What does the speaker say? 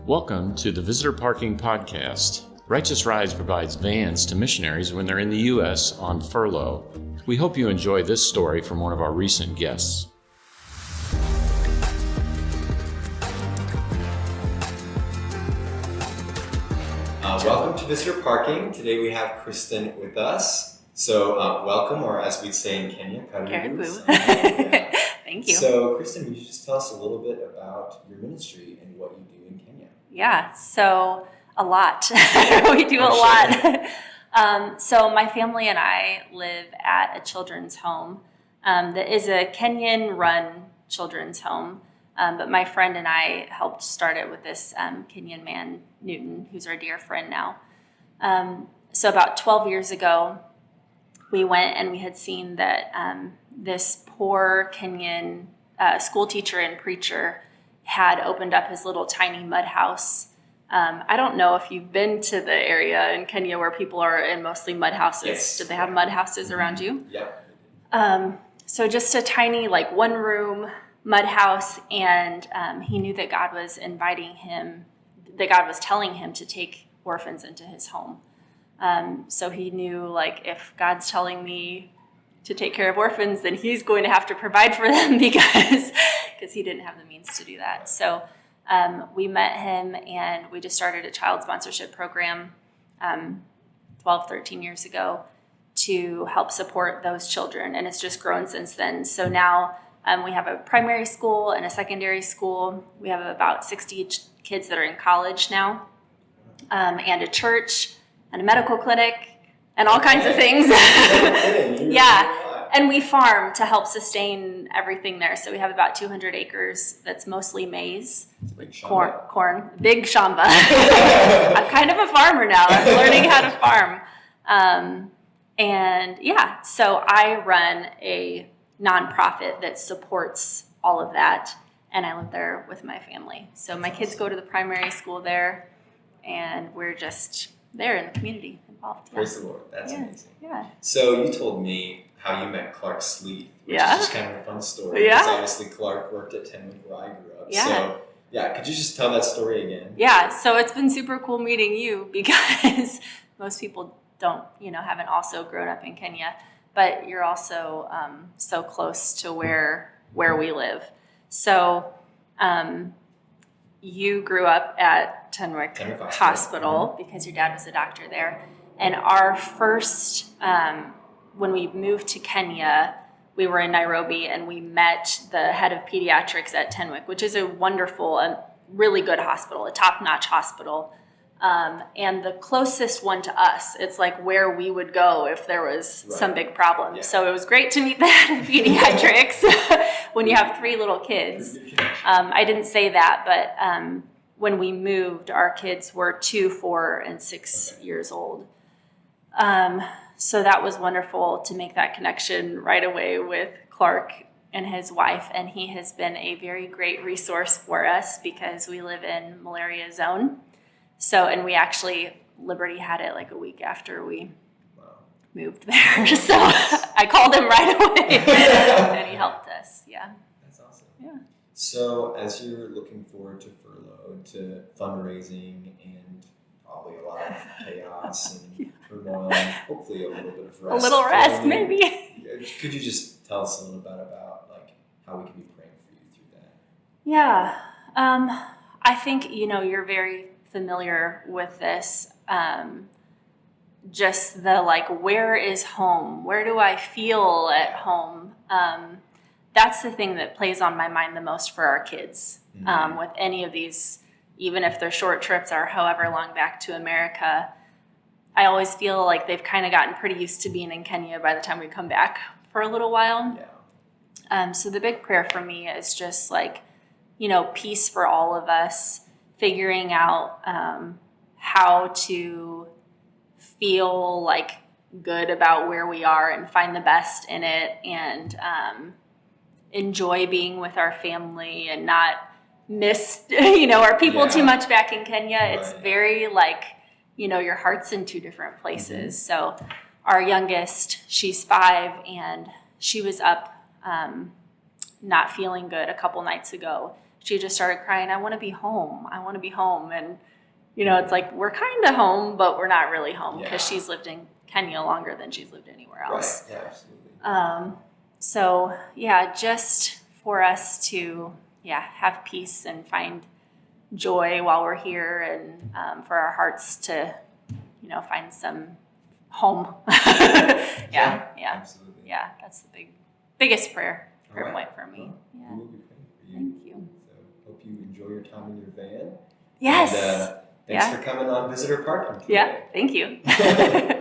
Welcome to the Visitor Parking Podcast. Righteous Rides provides vans to missionaries when they're in the U.S. on furlough. We hope you enjoy this story from one of our recent guests. Welcome to Visitor Parking. Today we have Kristen with us. So welcome, or as we'd say in Kenya, karibu. Thank you. So Kristen, would you just tell us a little bit about your ministry and what you do in Kenya? Yeah, so a lot. We do a lot. So my family and I live at a children's home that is a Kenyan-run children's home. But my friend and I helped start it with this Kenyan man, Newton, who's our dear friend now. So about 12 years ago, we went and we had seen that this poor Kenyan school teacher and preacher had opened up his little tiny mud house. I don't know if you've been to the area in Kenya where people are in mostly mud houses. Yes. Do they have mud houses around you? Yeah. So just a tiny, like, one-room mud house, and he knew that God was telling him to take orphans into his home. So he knew, like, if God's telling me to take care of orphans, then he's going to have to provide for them because he didn't have the means to do that. So we met him and we just started a child sponsorship program 12, 13 years ago to help support those children. And it's just grown since then. So now we have a primary school and a secondary school. We have about 60 kids that are in college now, and a church and a medical clinic and all kinds of things. Yeah. And we farm to help sustain everything there. So we have about 200 acres that's mostly maize, corn, big shamba. I'm kind of a farmer now. I'm learning how to farm. And yeah, so I run a nonprofit that supports all of that. And I live there with my family. So my kids go to the primary school there, and we're just there in the community involved. Yeah. Praise the Lord. That's amazing. Yeah. So you told me how you met Clark Sleeth, which is just kind of a fun story. Yeah. Because obviously Clark worked at Tenwick where I grew up. Yeah. So could you just tell that story again? Yeah, so it's been super cool meeting you because most people haven't also grown up in Kenya, but you're also so close to where we live. So you grew up at Tenwick Hospital because your dad was a doctor there. And our first, when we moved to Kenya, we were in Nairobi and we met the head of pediatrics at Tenwick, which is a wonderful and really good hospital, a top-notch hospital. And the closest one to us, it's like where we would go if there was some big problem. Yeah. So it was great to meet the head of pediatrics when you have 3 little kids. I didn't say that, but when we moved, our kids were 2, 4, and 6 years old. So that was wonderful to make that connection right away with Clark and his wife. And he has been a very great resource for us because we live in malaria zone. So, and we actually, Liberty had it like a week after we moved there. So I called him right away and he helped us. Yeah. That's awesome. Yeah. So as you're looking forward to furlough, to fundraising, and probably a lot of chaos and turmoil, and hopefully a little bit of rest. A little rest, maybe. Could you just tell us a little bit about how we can be praying for you through that? Yeah. I think, you're very familiar with this. Just the where is home? Where do I feel at home? That's the thing that plays on my mind the most for our kids. With any of these, even if they're short trips or however long back to America, I always feel like they've kind of gotten pretty used to being in Kenya by the time we come back for a little while. Yeah. So the big prayer for me is just peace for all of us, figuring out how to feel good about where we are and find the best in it, and enjoy being with our family and not miss our people too much back in Kenya. Right. It's very your heart's in 2 different places. Mm-hmm. So our youngest, she's 5, and she was up not feeling good a couple nights ago. she just started crying, I want to be home. I want to be home. And, you know, it's like, we're kind of home, but we're not really home because she's lived in Kenya longer than she's lived anywhere else. Right. Yeah, absolutely. So yeah, just for us to, have peace and find joy while we're here, and for our hearts to, you know, find some home. Yeah. Absolutely. Yeah, that's the biggest prayer point for me. Well, Yeah. we will be praying for you. Thank you. So hope you enjoy your time in your van. Yes. And, thanks for coming on Visitor Parking today. Yeah, thank you.